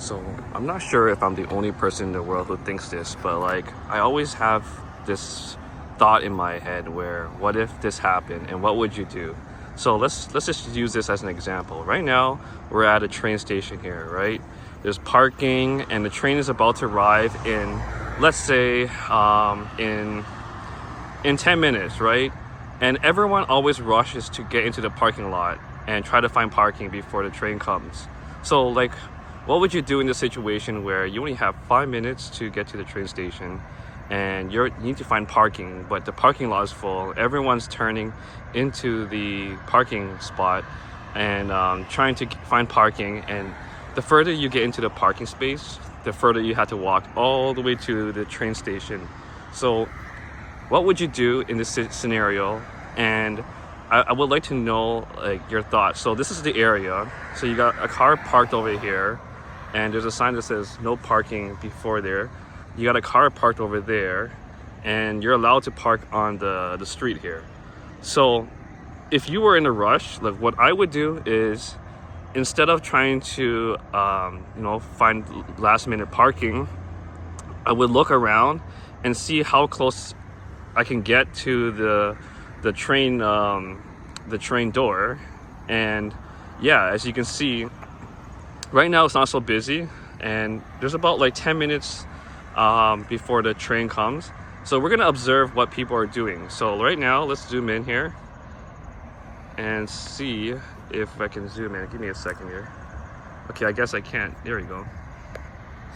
So I'm not sure if I'm the only person in the world who thinks this, but like I always have this thought in my head where what if this happened and what would you do? So let's just use this as an example. Right now we're at a train station here, right? There's parking and the train is about to arrive in, let's say, in 10 minutes, right? And everyone always rushes to get into the parking lot and try to find parking before the train comes. So like, what would you do in this situation where you only have 5 minutes to get to the train station and you need to find parking, but the parking lot is full? Everyone's turning into the parking spot and trying to find parking. And the further you get into the parking space, the further you have to walk all the way to the train station. So what would you do in this scenario? And I would like to know like your thoughts. So this is the area. So you got a car parked over here and there's a sign that says no parking before there. You got a car parked over there and you're allowed to park on the street here. So if you were in a rush, like what I would do is, instead of trying to find last minute parking, I would look around and see how close I can get to the train door. And yeah, as you can see, right now it's not so busy and there's about like 10 minutes before the train comes. So we're gonna observe what people are doing. So right now, let's zoom in here and see if I can zoom in. Give me a second here. Okay, I guess I can't. There we go.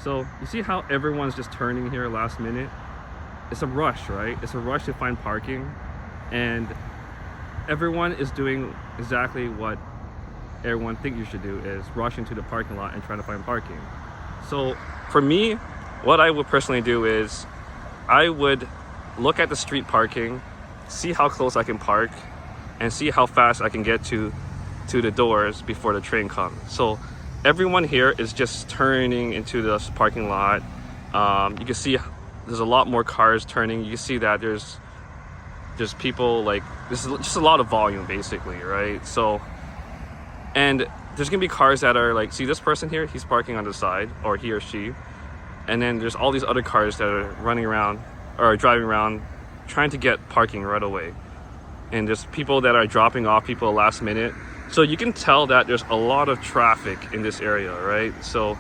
So you see how everyone's just turning here last minute? It's a rush, right? It's a rush to find parking, and everyone is doing exactly what everyone thinks you should do, is rush into the parking lot and try to find parking. So for me, what I would personally do is I would look at the street parking, see how close I can park, and see how fast I can get to the doors before the train comes. So everyone here is just turning into this parking lot. You can see there's a lot more cars turning. You can see that there's people, like, this is just a lot of volume basically, right? So, and there's gonna be cars that are like, see this person here, he's parking on the side, or he or she, and then there's all these other cars that are running around or driving around trying to get parking right away. And there's people that are dropping off people last minute. So you can tell that there's a lot of traffic in this area, right? So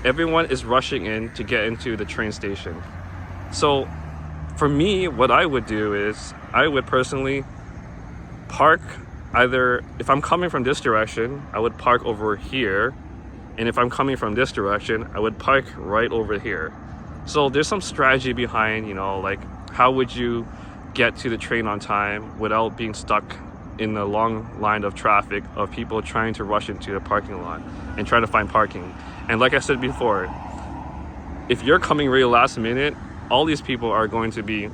everyone is rushing in to get into the train station. So for me, what I would do is I would personally park either, if I'm coming from this direction, I would park over here. And if I'm coming from this direction, I would park right over here. So there's some strategy behind, like how would you get to the train on time without being stuck in the long line of traffic of people trying to rush into the parking lot and try to find parking. And like I said before, if you're coming really last minute, all these people are going to be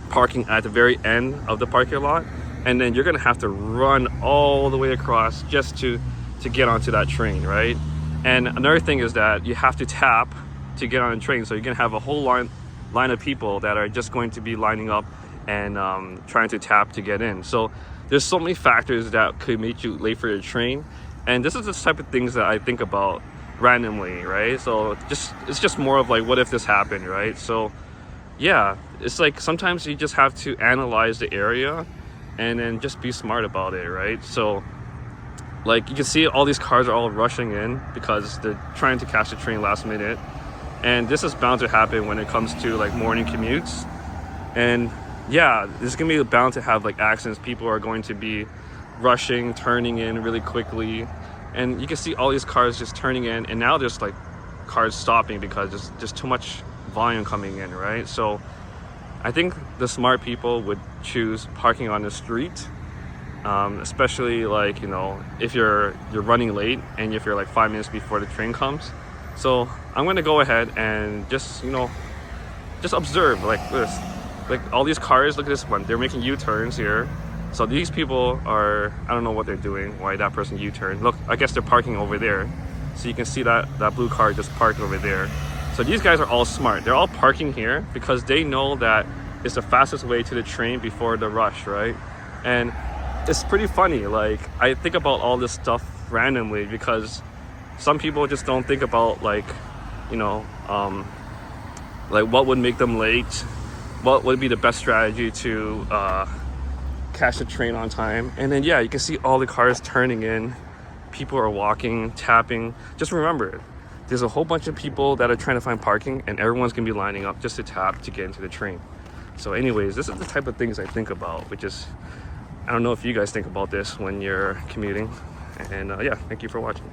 parking at the very end of the parking lot, and then you're gonna have to run all the way across just to get onto that train, right? And another thing is that you have to tap to get on the train. So you're gonna have a whole line of people that are just going to be lining up and trying to tap to get in. So there's so many factors that could make you late for your train. And this is the type of things that I think about randomly, right? So it's just more of like, what if this happened, right? So yeah, it's like sometimes you just have to analyze the area and then just be smart about it, right? So like you can see all these cars are all rushing in because they're trying to catch the train last minute. And this is bound to happen when it comes to like morning commutes. And yeah, this is gonna be bound to have like accidents. People are going to be rushing, turning in really quickly. And you can see all these cars just turning in, and now there's like cars stopping because there's just too much volume coming in, right? So I think the smart people would choose parking on the street, especially like, if you're running late and if you're like 5 minutes before the train comes. So I'm going to go ahead and just observe like this. Like all these cars, look at this one, they're making U-turns here. So these people are, I don't know what they're doing, why that person U-turned. Look, I guess they're parking over there. So you can see that blue car just parked over there. So these guys are all smart. They're all parking here because they know that it's the fastest way to the train before the rush, right? And it's pretty funny. Like, I think about all this stuff randomly because some people just don't think about like, you know, like what would make them late, what would be the best strategy to catch the train on time. And then yeah, you can see all the cars turning in, people are walking, tapping. Just remember, there's a whole bunch of people that are trying to find parking, and everyone's gonna be lining up just to tap to get into the train. So anyways, this is the type of things I think about, which is, I don't know if you guys think about this when you're commuting. And yeah, thank you for watching.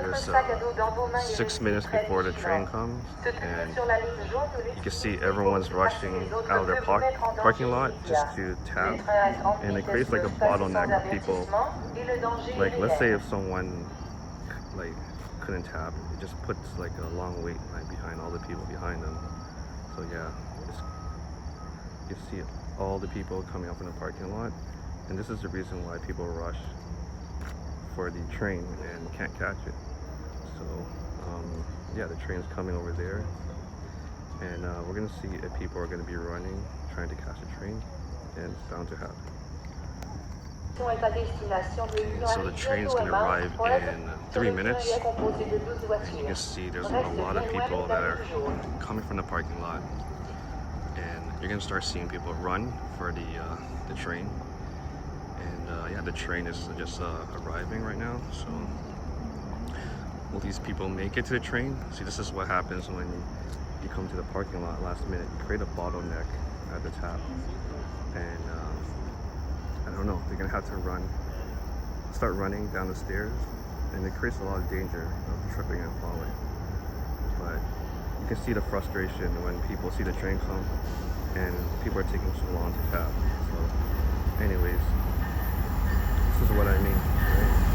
There's 6 minutes before the train comes, and you can see everyone's rushing out of their parking lot just to tap, and it creates like a bottleneck of people. Like, let's say if someone like couldn't tap, it just puts like a long wait line behind all the people behind them. So yeah, you see all the people coming up in the parking lot, and this is the reason why people rush for the train and can't catch it. So yeah, the train's coming over there, and we're gonna see if people are gonna be running trying to catch a train, and it's bound to happen. And so the train's gonna arrive in 3 minutes. You can see there's a lot of people that are coming from the parking lot, and you're gonna start seeing people run for the train. And yeah, the train is just arriving right now. So will these people make it to the train? See, this is what happens when you come to the parking lot last minute. You create a bottleneck at the tap, and I don't know, they're gonna have to start running down the stairs, and it creates a lot of danger of tripping and falling. But you can see the frustration when people see the train come and people are taking so long to tap. So anyways, this is what I mean, right?